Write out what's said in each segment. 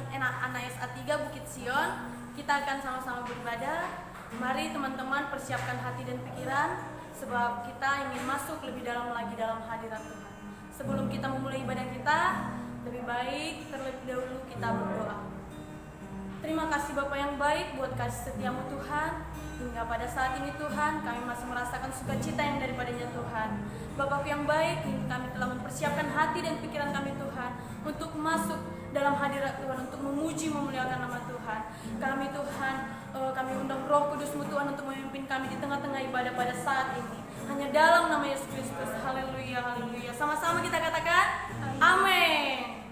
dengan anak SA3 Bukit Sion. Kita akan sama-sama beribadah. Mari teman-teman persiapkan hati dan pikiran, sebab kita ingin masuk lebih dalam lagi dalam hadirat Tuhan. Sebelum kita memulai ibadah kita, lebih baik terlebih dahulu kita berdoa. Terima kasih Bapa yang baik buat kasih setiamu Tuhan. Hingga pada saat ini Tuhan, kami masih merasakan sukacita yang daripadanya Tuhan. Bapa yang baik, kami telah mempersiapkan hati dan pikiran kami Tuhan untuk masuk dalam hadirat Tuhan, untuk memuji memuliakan nama Tuhan. Kami Tuhan, kami undang Roh Kudus-Mu Tuhan untuk memimpin kami di tengah-tengah ibadah pada saat ini. Hanya dalam nama Yesus Kristus. Haleluya, haleluya. Sama-sama kita katakan amin.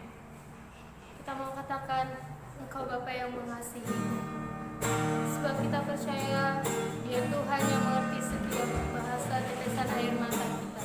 Kita mau katakan, Engkau Bapa yang mengasihi, sebab kita percaya Dia Tuhan yang mengerti setiap bahasa tetesan air mata kita.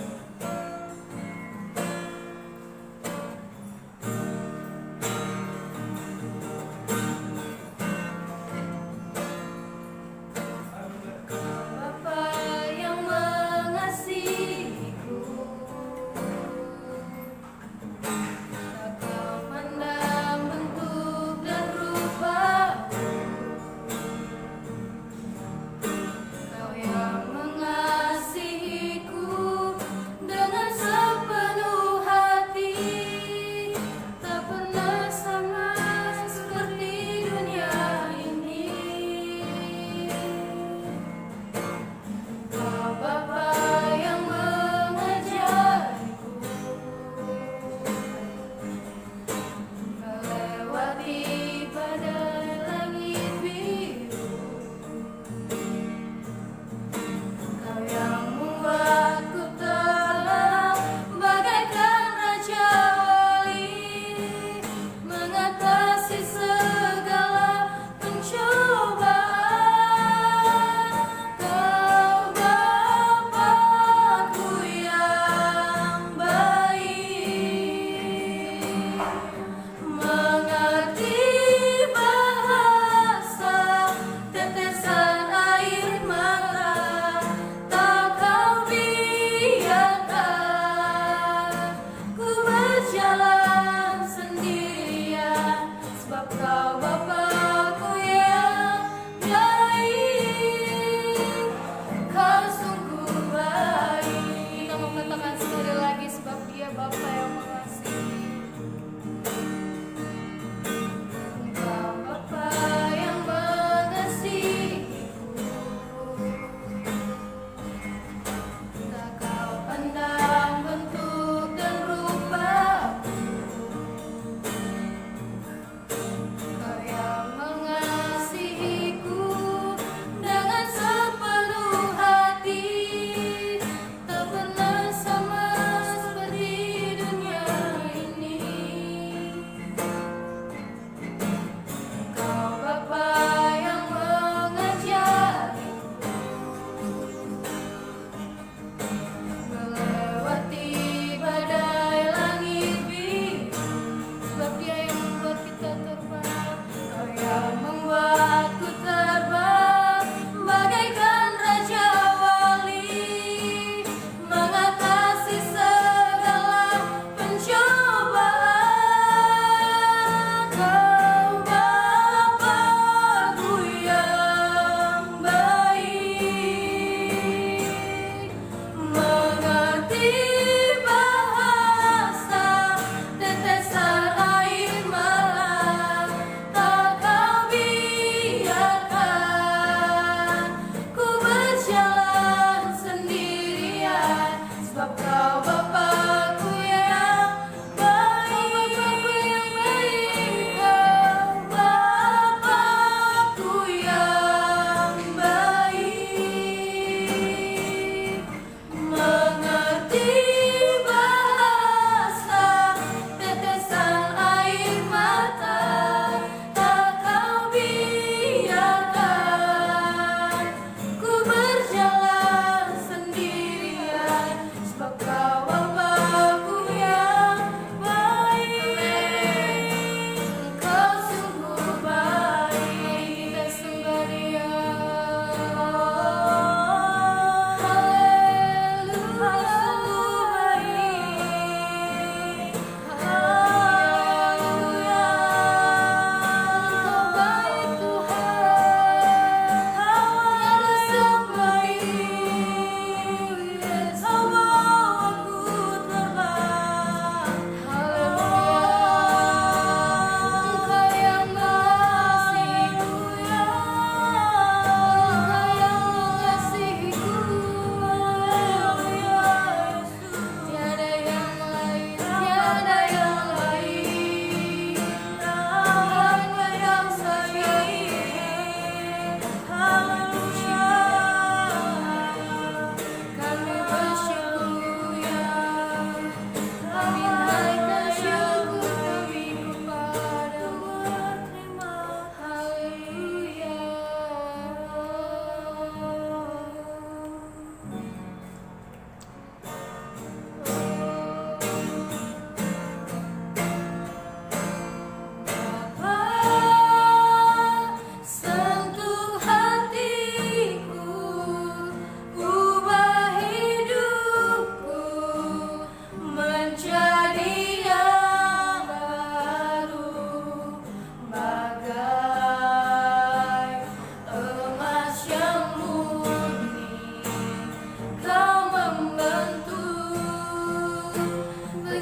Kau yang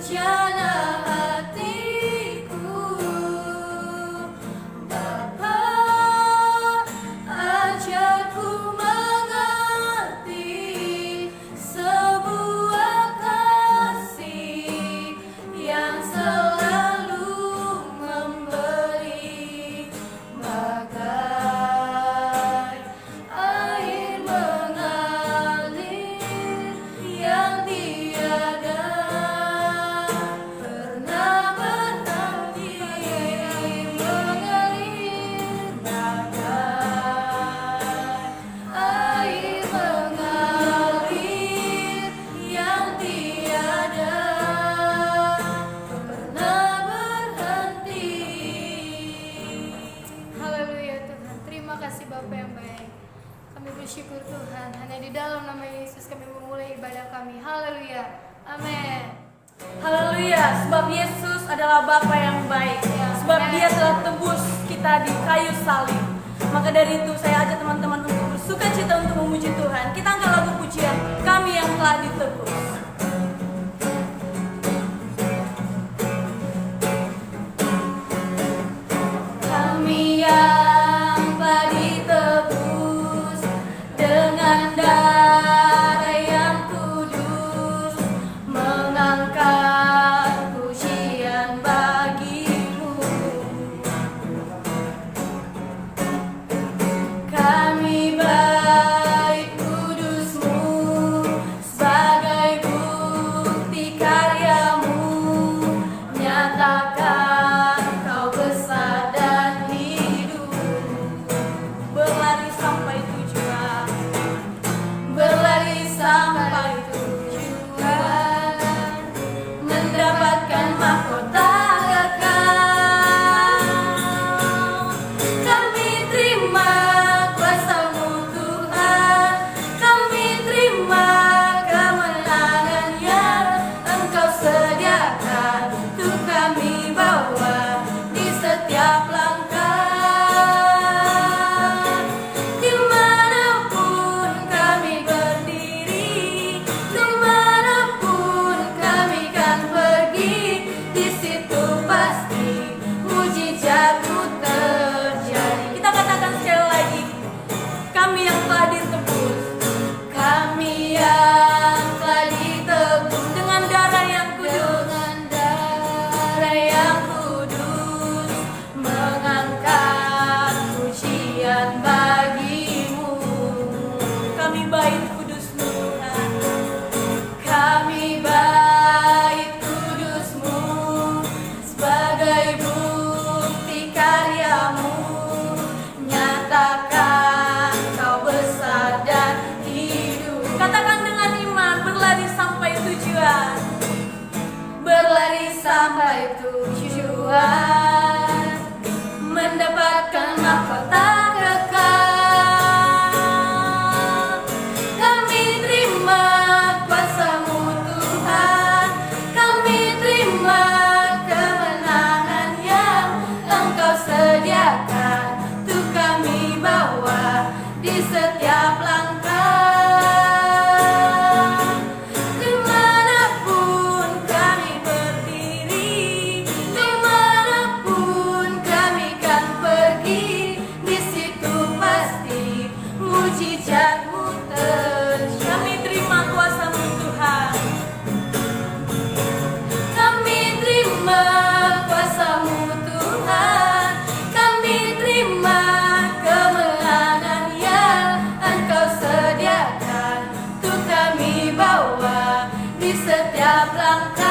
rencana hatiku. Bapa, ajarku mengerti sebuah kasih yang selalu memberi, bagai air mengalir yang tiada pernah berhenti, mengalir bagai air mengalir yang tiada pernah berhenti. Haleluya Tuhan, terima kasih Bapa yang baik. Kami bersyukur Tuhan, hanya di dalam nama Yesus kami memulai ibadah kami. Haleluya, amin. Haleluya, sebab Yesus adalah Bapa yang baik, sebab Dia telah tebus kita di kayu salib. Maka dari itu saya ajak teman-teman untuk bersuka cita untuk memuji Tuhan. Kita angkat lagu pujian Kami yang telah ditebus. Kami yang telah ditebus dengan darah yang kudus, mengangkat pujian bagimu. Kami baik kudus-Mu sebagai bukti karya-Mu, nyatakan Kau besar dan hidup. Berlari sampai tujuan, Berlari sampai tujuan, mendapatkan mahkota kekal. Kami terima kuasa-Mu Tuhan, kami terima kemenangan yang Engkau sediakan untuk kami bawa di setiap langkah. Dimanapun kami berdiri, dimanapun kami kan pergi, di situ pasti mujizat-Mu terjadi. kita katakan sekali lagi, kami yang telah ditebus Kami yang telah ditebus dengan darah yang kudus. dengan darah yang kudus, mengangkat pujian bagimu. Kami baik kudus-Mu Tuhan. Kami baik kudus-Mu sebagai bukti karya-Mu, nyatakan Kau besar dan hidup. Katakan dengan iman, berlari sampai tujuan. Berlari sampai tujuan, mendapatkan mahkota kekal. Kami terima kuasa-Mu Tuhan, kami terima kemenangan yang Engkau sediakan untuk kami bawa di setiap langkah. Dimanapun kami berdiri, dimanapun kami kan pergi, di situ pasti mujizat-Mu terjadi. Kami terima kuasa-Mu Tuhan. Kami terima kuasa-Mu Tuhan, kami terima kemenangan yang Engkau sediakan untuk kami bawa di setiap langkah.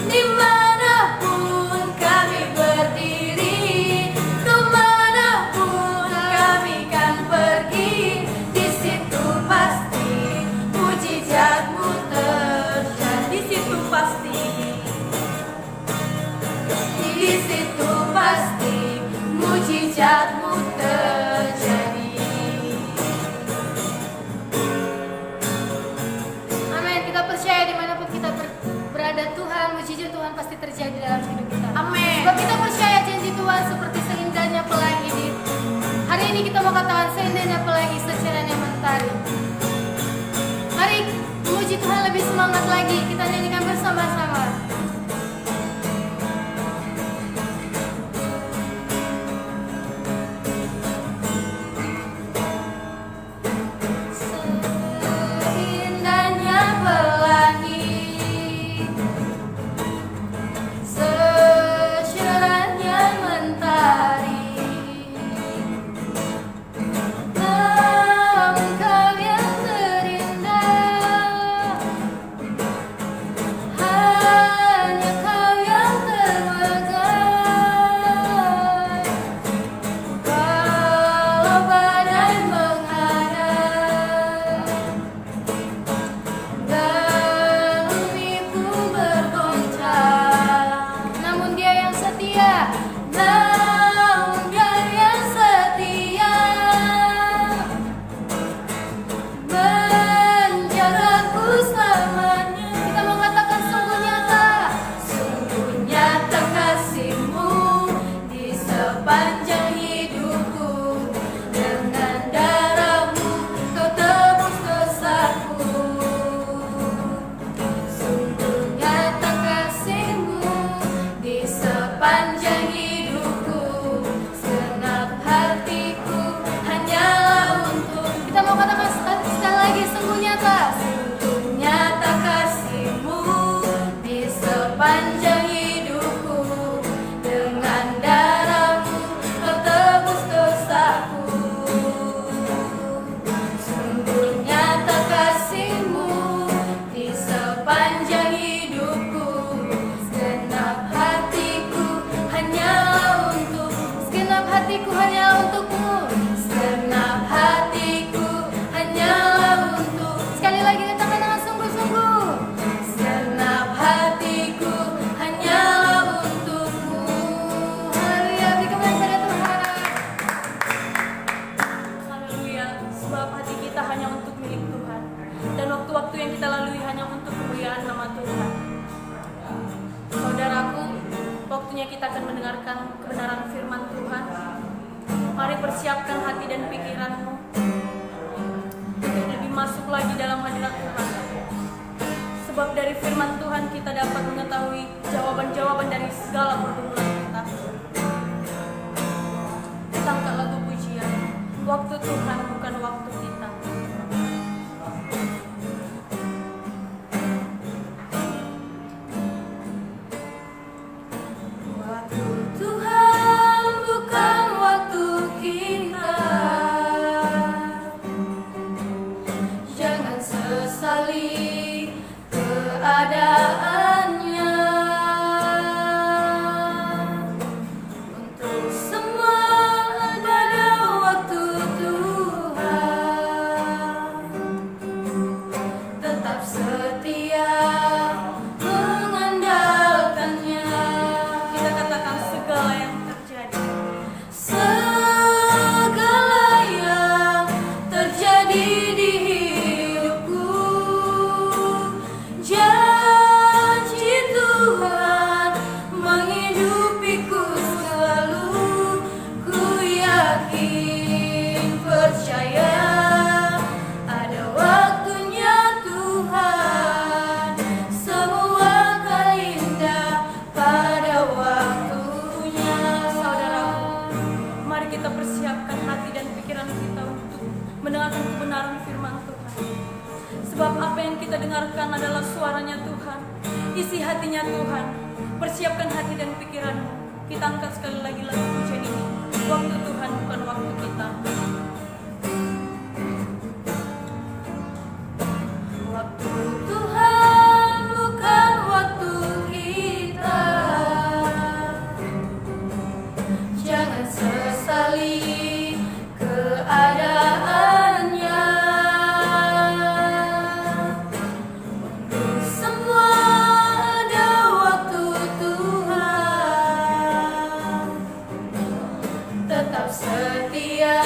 Dimanapun kami berdiri, kemanapun kami kan pergi, di situ pasti mujizat-Mu terjadi. Di situ pasti, Di situ pasti mujizat-Mu terjadi. Amin. Kita percaya dimanapun kita berada Tuhan, mujizat Tuhan pasti terjadi dalam hidup kita. amin. Sebab kita percaya janji Tuhan seperti seindahnya pelangi di hari ini kita mau katakan seindahnya pelangi secerahnya mentari. Mari puji memuji Tuhan lebih semangat lagi. Kita nyanyikan bersama-sama. Seindahnya pelangi, secerahnya mentari, namun kau yang terindah, hanya kau yang termegah. Kalau badai menghadap dan bumiku bergoncang, namun Dia yang setia, namun Dia yang setia, menjagaku selamanya. Kita mau katakan sungguh nyata kasih-Mu di sepanjang hidupku. Dengan darah-Mu Kau tebus dosaku. Sungguh nyata kasih-Mu di sepanjang hidupku. Segenap hatiku hanyalah untuk. Kita mau katakan sekali lagi, sungguh nyata kasih-Mu di sepanjang hidupku. Dengan darah-Mu Kau tebus dosaku. Sungguh nyata kasih-Mu di sepanjang hidupku. Segenap hatiku hanyalah untuk. Segenap hatiku hanyalah untuk-Mu. Segenap hatiku hanyalah untuk. Sekali lagi katakan dengan sungguh-sungguh. Segenap hatiku hanyalah untuk-Mu. Haleluya, beri kemuliaan pada Tuhan. Haleluya, sebab hati kita hanya untuk milik Tuhan, dan waktu-waktu yang kita lalui hanya untuk kemuliaan nama Tuhan. Saudaraku, waktunya kita akan mendengarkan kebenaran firman Tuhan. Mari persiapkan hati dan pikiranmu untuk lebih masuk lagi dalam hadirat Tuhan. Sebab dari firman Tuhan kita dapat mengetahui jawaban-jawaban dari segala pergumulan kita. Kita angkat lagu pujian. Waktu Tuhan bukan waktu kita. Waktu Tuhan bukan waktu kita. Jangan sesali keadaannya. Untuk semua pada waktu Tuhan. Tetap setia mengandalkannya. Kita katakan segala yang terjadi. Segala yang terjadi di hidupku, janji Tuhan menghidupiku selalu. Ku yakin, percaya, ada waktunya Tuhan. Semua akan indah pada waktunya. Saudaraku, mari kita persiapkan hati dan pikiran kita untuk mendengarkan kebenaran firman Tuhan. Sebab apa yang kita dengarkan adalah suaranya Tuhan, isi hatinya Tuhan. Persiapkan hati dan pikiranmu. Kita angkat sekali lagi lagu pujian ini. Waktu Tuhan bukan waktu kita. Waktu Tuhan bukan waktu kita. Jangan sesali keadaannya. Untuk semua ada waktu Tuhan. Tetap setia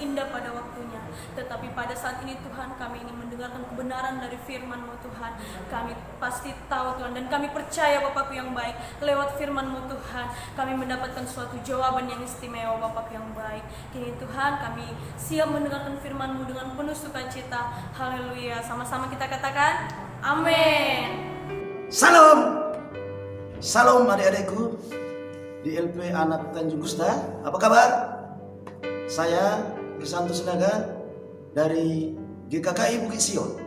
indah pada waktunya. Tetapi pada saat ini Tuhan, kami ingin mendengarkan kebenaran dari firman-Mu Tuhan. Kami pasti tahu Tuhan, dan kami percaya Bapakku yang baik, lewat firman-Mu Tuhan kami mendapatkan suatu jawaban yang istimewa Bapakku yang baik. Kini Tuhan, kami siap mendengarkan firman-Mu dengan penuh sukacita. Haleluya. Sama-sama kita katakan amin. Salam. Salam adik-adikku di LP Anak Tanjung Gusta. Apa kabar? Saya Krisanto Sinaga dari GKKI Bukit Sion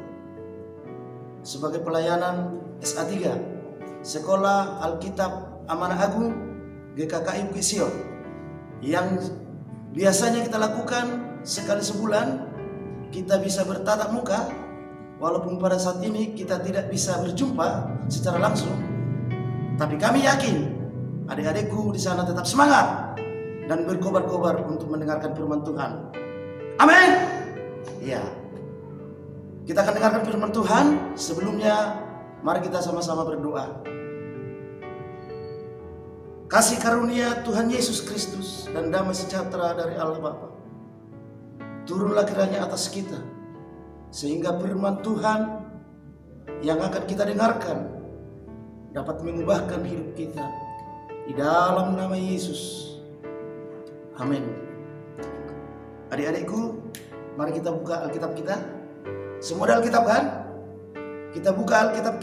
sebagai pelayanan SA3 Sekolah Alkitab Amanah Agung GKKI Bukit Sion, yang biasanya kita lakukan sekali sebulan. Kita bisa bertatap muka, walaupun pada saat ini kita tidak bisa berjumpa secara langsung. Tapi kami yakin adik-adikku di sana tetap semangat dan berkobar-kobar untuk mendengarkan firman Tuhan. Amin. Ya. Kita akan dengarkan firman Tuhan. Sebelumnya, mari kita sama-sama berdoa. Kasih karunia Tuhan Yesus Kristus dan damai sejahtera dari Allah Bapa turunlah kiranya atas kita, sehingga firman Tuhan yang akan kita dengarkan dapat mengubahkan hidup kita di dalam nama Yesus. Amin. Adik-adikku, mari kita buka Alkitab kita. Semua ada Alkitab kan? Kita buka Alkitab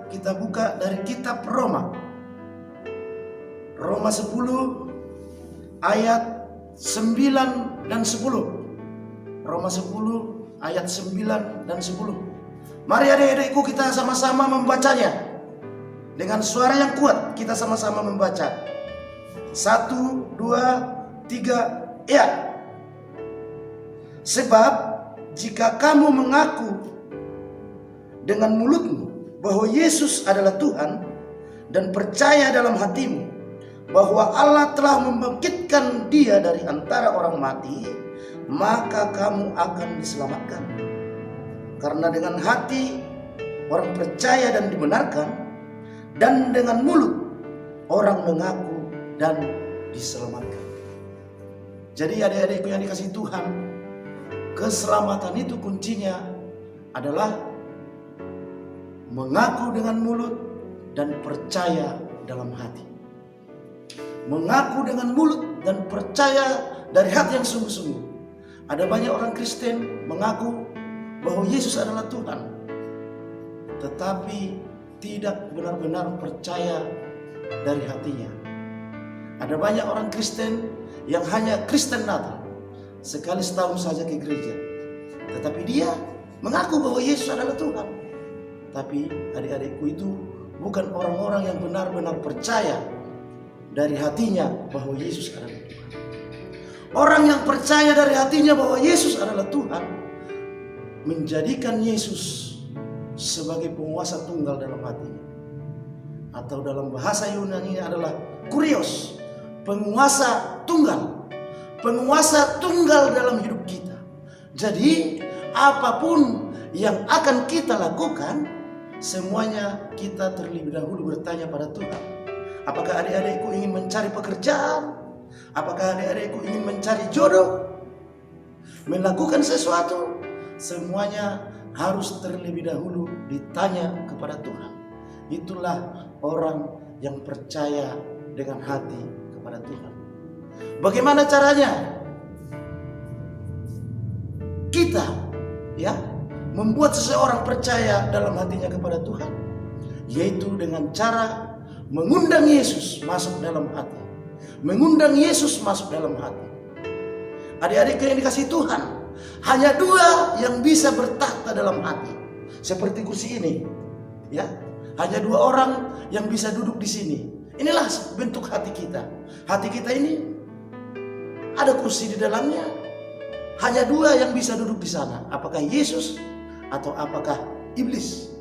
kita buka dari kitab Roma. Roma 10 ayat 9 dan 10. Roma 10 ayat 9 dan 10. Mari adik-adikku kita sama-sama membacanya. Dengan suara yang kuat kita sama-sama membaca. 1, 2, 3, ya. Sebab jika kamu mengaku dengan mulutmu bahwa Yesus adalah Tuhan dan percaya dalam hatimu bahwa Allah telah membangkitkan Dia dari antara orang mati, maka kamu akan diselamatkan. Karena dengan hati orang percaya dan dibenarkan, dan dengan mulut orang mengaku dan diselamatkan. Jadi adik-adikku yang dikasihi Tuhan, keselamatan itu kuncinya adalah mengaku dengan mulut dan percaya dalam hati. Mengaku dengan mulut dan percaya dari hati yang sungguh-sungguh. Ada banyak orang Kristen mengaku bahwa Yesus adalah Tuhan, tetapi tidak benar-benar percaya dari hatinya. Ada banyak orang Kristen yang hanya Kristen Natal, sekali setahun saja ke gereja, tetapi dia mengaku bahwa Yesus adalah Tuhan. Tapi adik-adikku, itu bukan orang-orang yang benar-benar percaya dari hatinya bahwa Yesus adalah Tuhan. Orang yang percaya dari hatinya bahwa Yesus adalah Tuhan menjadikan Yesus sebagai penguasa tunggal dalam hatinya. Atau dalam bahasa Yunani adalah kurios, penguasa tunggal. Penguasa tunggal dalam hidup kita. Jadi apapun yang akan kita lakukan, semuanya kita terlebih dahulu bertanya pada Tuhan. Apakah adik-adikku ingin mencari pekerjaan? Apakah adik-adikku ingin mencari jodoh? Melakukan sesuatu, semuanya harus terlebih dahulu ditanya kepada Tuhan. Itulah orang yang percaya dengan hati kepada Tuhan. Bagaimana caranya kita membuat seseorang percaya dalam hatinya kepada Tuhan? Yaitu dengan cara mengundang Yesus masuk dalam hati. Mengundang Yesus masuk dalam hati. Adik-adik yang dikasihi Tuhan, hanya dua yang bisa bertakhta dalam hati. Seperti kursi ini, ya. Hanya dua orang yang bisa duduk di sini. Inilah bentuk hati kita. Hati kita ini ada kursi di dalamnya. Hanya dua yang bisa duduk di sana. Apakah Yesus atau apakah iblis?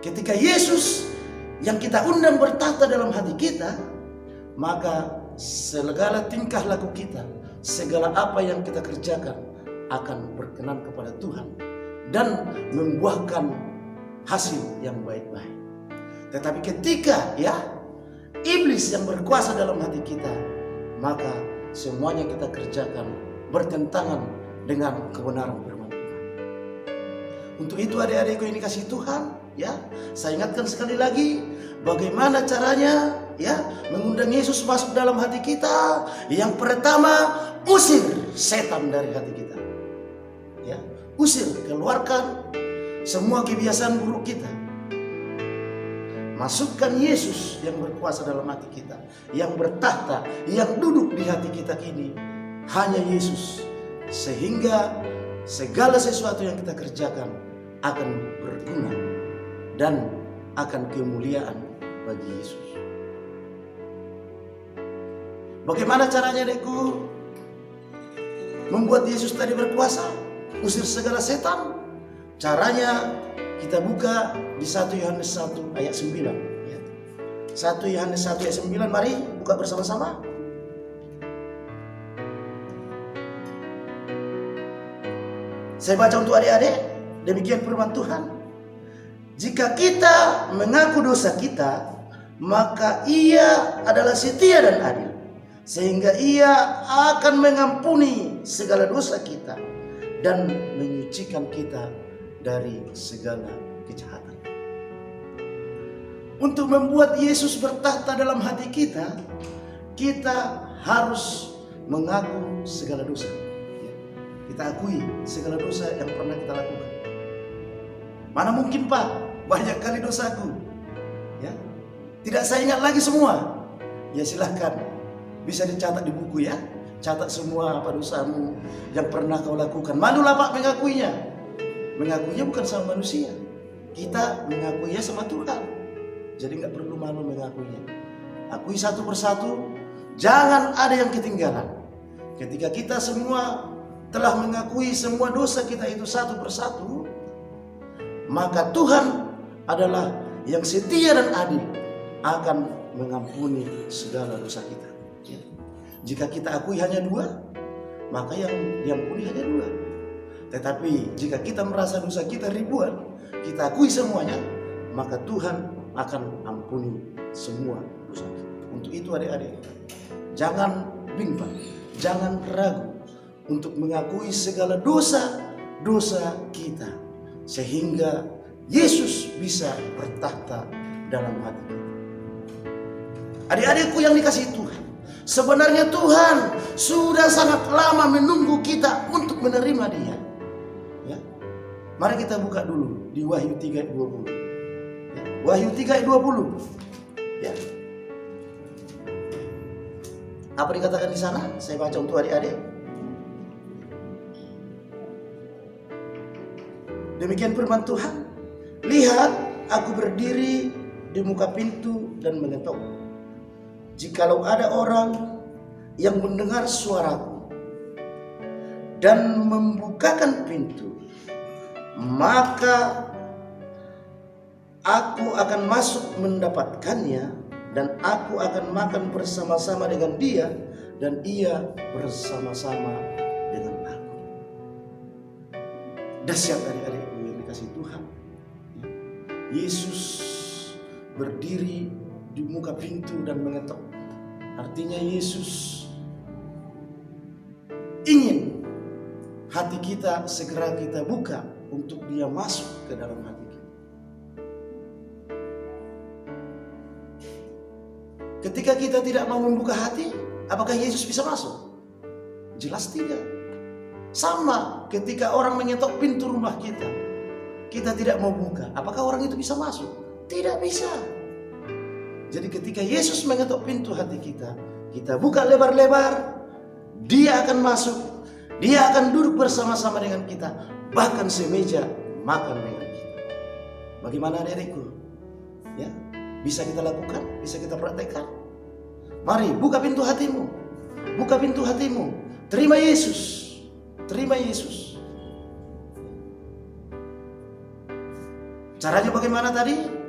Ketika Yesus yang kita undang bertakhta dalam hati kita, maka segala tingkah laku kita, segala apa yang kita kerjakan akan berkenan kepada Tuhan dan membuahkan hasil yang baik-baik. Tetapi ketika iblis yang berkuasa dalam hati kita, maka semuanya kita kerjakan bertentangan dengan kebenaran firman Tuhan. Untuk itu adik-adikku yang dikasihi Tuhan, ya, saya ingatkan sekali lagi bagaimana caranya, ya, mengundang Yesus masuk dalam hati kita. Yang pertama, usir setan dari hati kita. Ya, usir, keluarkan semua kebiasaan buruk kita. Masukkan Yesus yang berkuasa dalam hati kita, yang bertahta, yang duduk di hati kita kini. Hanya Yesus. Sehingga segala sesuatu yang kita kerjakan akan berguna dan akan kemuliaan bagi Yesus. Bagaimana caranya, adikku, membuat Yesus tadi berkuasa, usir segala setan? Caranya kita buka di 1 Yohanes 1 ayat 9. 1 Yohanes 1 ayat 9, mari buka bersama-sama. Saya baca untuk adik-adik, demikian firman Tuhan. Jika kita mengaku dosa kita, maka Ia adalah setia dan adil, sehingga Ia akan mengampuni segala dosa kita dan menyucikan kita dari segala kejahatan. Untuk membuat Yesus bertahta dalam hati kita, kita harus mengaku segala dosa. Kita akui segala dosa yang pernah kita lakukan. Mana mungkin, Pak, banyak kali dosaku, ya, tidak saya ingat lagi semua. Ya silahkan, bisa dicatat di buku, ya. Catat semua apa dosamu yang pernah kau lakukan. Malulah, Pak, mengakuinya. Mengakuinya bukan sama manusia, kita mengakuinya sama Tuhan. Jadi nggak perlu malu mengakuinya. Akui satu persatu, jangan ada yang ketinggalan. Ketika kita semua telah mengakui semua dosa kita itu satu persatu, maka Tuhan adalah yang setia dan adil, akan mengampuni segala dosa kita. Ya. Jika kita akui hanya 2, maka yang diampuni hanya 2. Tetapi jika kita merasa dosa kita ribuan, kita akui semuanya, maka Tuhan akan ampuni semua dosa kita. Untuk itu adik-adik, jangan bimbang, jangan ragu untuk mengakui segala dosa-dosa kita, sehingga Yesus bisa bertahta dalam hati kita. Adik-adikku yang dikasihi Tuhan, sebenarnya Tuhan sudah sangat lama menunggu kita untuk menerima Dia. Ya. Mari kita buka dulu di Wahyu 3 ayat 20. Ya. Wahyu 3 ayat 20. Ya. Apa dikatakan di sana? Saya baca untuk adik-adik. Demikian firman Tuhan. Lihat, aku berdiri di muka pintu dan mengetok. Jikalau ada orang yang mendengar suaraku dan membukakan pintu, maka aku akan masuk mendapatkannya, dan aku akan makan bersama-sama dengan dia, dan ia bersama-sama dengan aku. Dahsyat adik-adikku yang dikasihi Tuhan. Yesus berdiri di muka pintu dan mengetok. Artinya Yesus ingin hati kita segera kita buka untuk Dia masuk ke dalam hati kita. Ketika kita tidak mau membuka hati, apakah Yesus bisa masuk? Jelas tidak. Sama ketika orang mengetok pintu rumah kita, kita tidak mau buka, apakah orang itu bisa masuk? Tidak bisa. Jadi ketika Yesus mengetok pintu hati kita, kita buka lebar-lebar, Dia akan masuk, Dia akan duduk bersama-sama dengan kita, bahkan semeja makan dengan kita. Bagaimana adik-adikku? Ya, bisa kita lakukan, bisa kita praktekkan. Mari buka pintu hatimu, buka pintu hatimu, terima Yesus, terima Yesus. Caranya bagaimana tadi?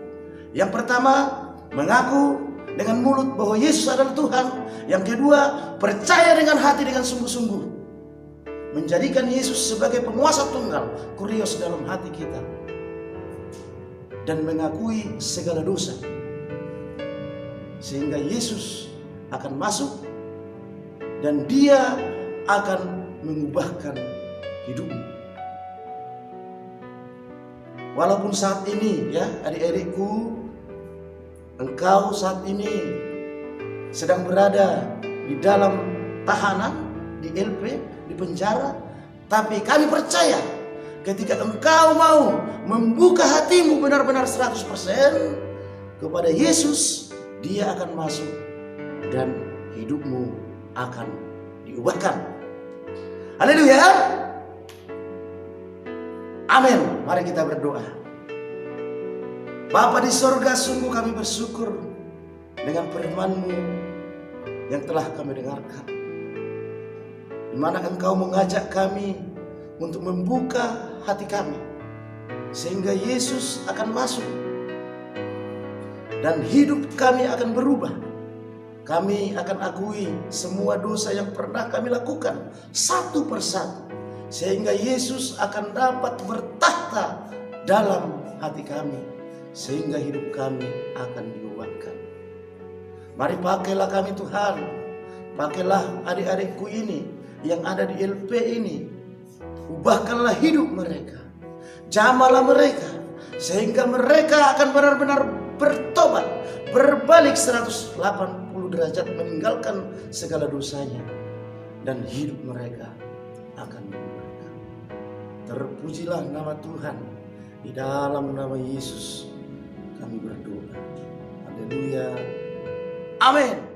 Yang pertama, mengaku dengan mulut bahwa Yesus adalah Tuhan. Yang kedua, percaya dengan hati dengan sungguh-sungguh. Menjadikan Yesus sebagai penguasa tunggal, kurios dalam hati kita. Dan mengakui segala dosa. Sehingga Yesus akan masuk dan Dia akan mengubahkan hidupmu. Walaupun saat ini ya adik-adikku, engkau saat ini sedang berada di dalam tahanan, di LP, di penjara, tapi kami percaya ketika engkau mau membuka hatimu benar-benar 100% kepada Yesus, Dia akan masuk dan hidupmu akan diubahkan. Haleluya. Amin. Mari kita berdoa. Bapa di sorga, sungguh kami bersyukur dengan firman-Mu yang telah kami dengarkan, di mana Engkau mengajak kami untuk membuka hati kami, sehingga Yesus akan masuk dan hidup kami akan berubah. Kami akan akui semua dosa yang pernah kami lakukan satu persatu, sehingga Yesus akan dapat bertahta dalam hati kami, sehingga hidup kami akan diubahkan. Mari pakailah kami Tuhan, pakailah adik-adikku ini yang ada di LP ini, ubahkanlah hidup mereka, jamalah mereka, sehingga mereka akan benar-benar bertobat, berbalik 180 derajat, meninggalkan segala dosanya, dan hidup mereka akan diubahkan. Terpujilah nama Tuhan. Di dalam nama Yesus kami berdoa. Haleluya. Amin.